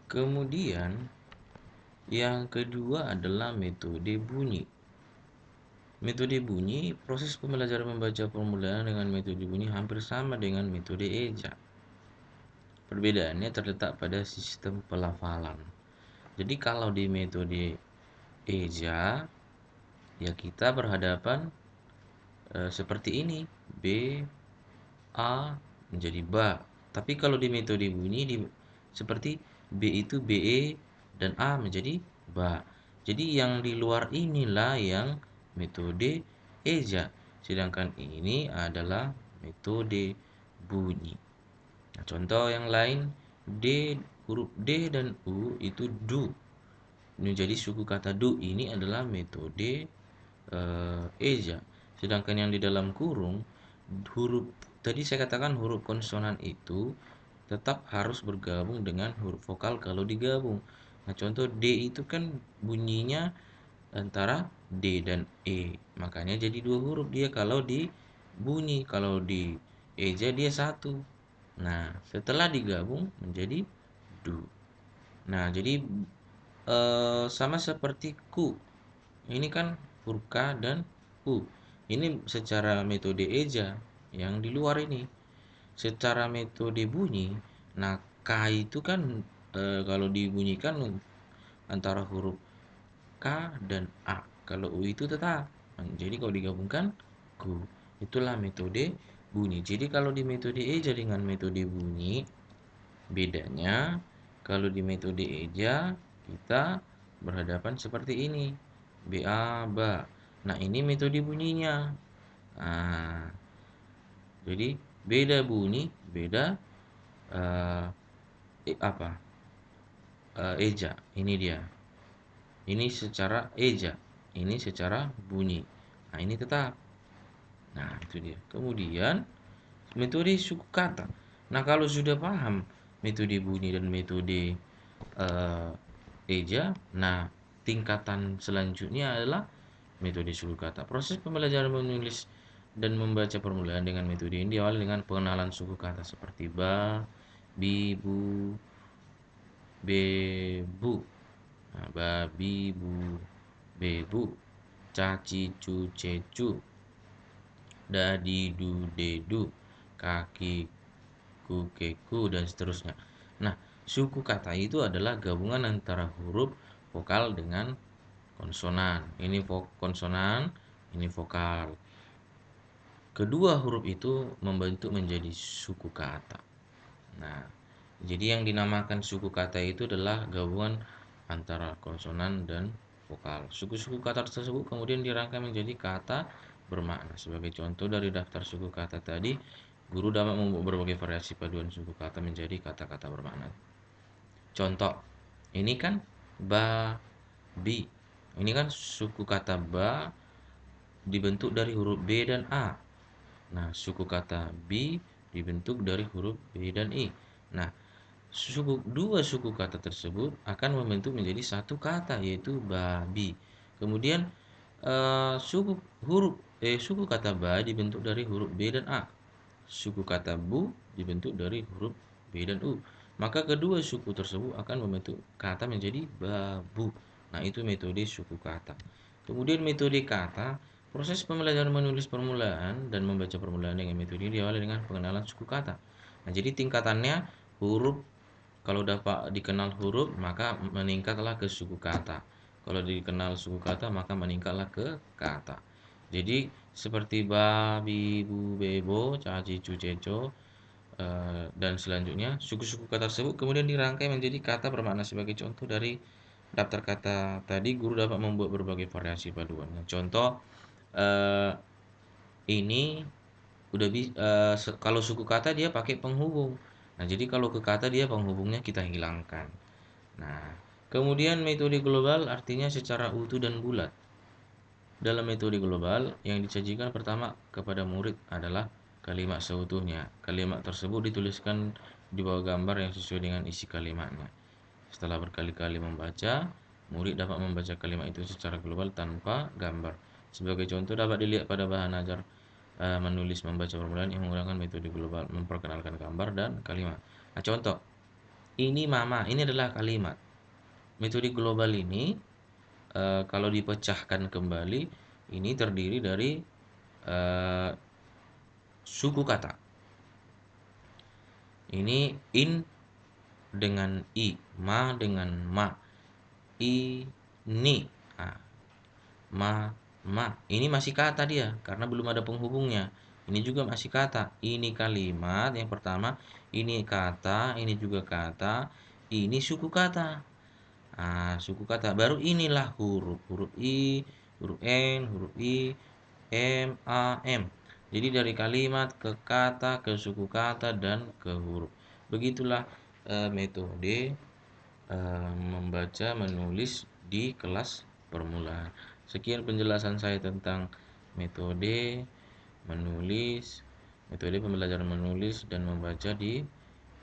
Kemudian yang kedua adalah metode bunyi. Metode bunyi, proses pembelajaran membaca permulaan dengan metode bunyi hampir sama dengan metode eja. Perbedaannya terletak pada sistem pelafalan. Jadi kalau di metode eja, ya kita berhadapan seperti ini, B, A menjadi ba. Tapi kalau di metode bunyi seperti B itu BE dan A menjadi ba. Jadi yang di luar inilah yang metode eja. Sedangkan ini adalah metode bunyi. Nah, contoh yang lain, D, huruf D dan U itu du. Menjadi suku kata du, ini adalah metode eja. Sedangkan yang di dalam kurung, huruf tadi saya katakan huruf konsonan itu tetap harus bergabung dengan huruf vokal kalau digabung. Nah, contoh D itu kan bunyinya antara D dan E. Makanya jadi dua huruf dia kalau dibunyi, kalau di eja dia satu. Nah, setelah digabung menjadi du. Nah, jadi sama seperti ku. Ini kan huruf K dan U. Ini secara metode eja yang di luar ini. Secara metode bunyi, nah K itu kan kalau dibunyikan antara huruf K dan A. Kalau U itu tetap. Nah, jadi kalau digabungkan ku. Itulah metode bunyi. Jadi kalau di metode eja dengan metode bunyi, bedanya kalau di metode eja kita berhadapan seperti ini. BA, ba. Nah, ini metode bunyinya. Nah, jadi beda bunyi, beda eh, apa? Eja. Ini dia. Ini secara eja, ini secara bunyi. Nah, ini tetap. Nah, itu dia. Kemudian metode suku kata. Nah, kalau sudah paham metode bunyi dan metode eh, eja, nah tingkatan selanjutnya adalah metode suku kata. Proses pembelajaran menulis dan membaca permulaan dengan metode ini diawali dengan pengenalan suku kata seperti ba, bi, bu, bebu. Nah, babi, bu, bebu, caci, cu, cecu, dadi, du, dedu, kaki, ku, keku, dan seterusnya. Nah, suku kata itu adalah gabungan antara huruf vokal dengan konsonan. Ini konsonan, ini vokal. Kedua huruf itu membentuk menjadi suku kata. Nah, jadi yang dinamakan suku kata itu adalah gabungan antara konsonan dan vokal. Suku-suku kata tersebut kemudian dirangkai menjadi kata bermakna. Sebagai contoh dari daftar suku kata tadi, guru dapat membuat berbagai variasi paduan suku kata menjadi kata-kata bermakna. Contoh, ini kan ba, bi. Ini kan suku kata ba dibentuk dari huruf B dan A. Nah, suku kata bi dibentuk dari huruf B dan I. Nah, dua suku kata tersebut akan membentuk menjadi satu kata yaitu babi. Kemudian suku suku kata ba dibentuk dari huruf B dan A. Suku kata bu dibentuk dari huruf B dan U. Maka kedua suku tersebut akan membentuk kata menjadi babu. Nah, itu metode suku kata. Kemudian metode kata, proses pembelajaran menulis permulaan dan membaca permulaan dengan metode ini diawali dengan pengenalan suku kata. Nah, jadi tingkatannya huruf, kalau dapat dikenal huruf maka meningkatlah ke suku kata. Kalau dikenal suku kata maka meningkatlah ke kata. Jadi seperti babi, bu, bebo, caci, cu, ceco, dan selanjutnya suku-suku kata tersebut kemudian dirangkai menjadi kata bermakna. Sebagai contoh dari daftar kata tadi, guru dapat membuat berbagai variasi paduan. Nah, contoh eh, ini udah kalau suku kata dia pakai penghubung. Nah, jadi kalau ke kata dia penghubungnya kita hilangkan. Nah, kemudian metode global artinya secara utuh dan bulat. Dalam metode global, yang disajikan pertama kepada murid adalah kalimat seutuhnya. Kalimat tersebut dituliskan di bawah gambar yang sesuai dengan isi kalimatnya. Setelah berkali-kali membaca, murid dapat membaca kalimat itu secara global tanpa gambar. Sebagai contoh dapat dilihat pada bahan ajar menulis membaca permulaan yang menggunakan metode global, memperkenalkan gambar dan kalimat. Nah, contoh ini mama, ini adalah kalimat. Metode global ini kalau dipecahkan kembali, ini terdiri dari eh, suku kata. Ini in dengan i, ma dengan ma, ini. Nah, ma. Ini masih kata dia karena belum ada penghubungnya. Ini juga masih kata. Ini kalimat yang pertama, ini kata, ini juga kata, ini suku kata. Nah, suku kata baru inilah huruf, huruf i, huruf n, huruf i, m, a, m. Jadi dari kalimat ke kata, ke suku kata dan ke huruf. Begitulah metode membaca menulis di kelas permulaan. Sekian penjelasan saya tentang metode menulis, metode pembelajaran menulis dan membaca di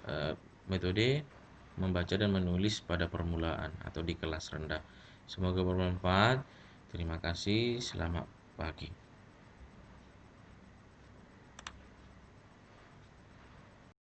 eh, metode membaca dan menulis pada permulaan atau di kelas rendah. Semoga bermanfaat. Terima kasih. Selamat pagi.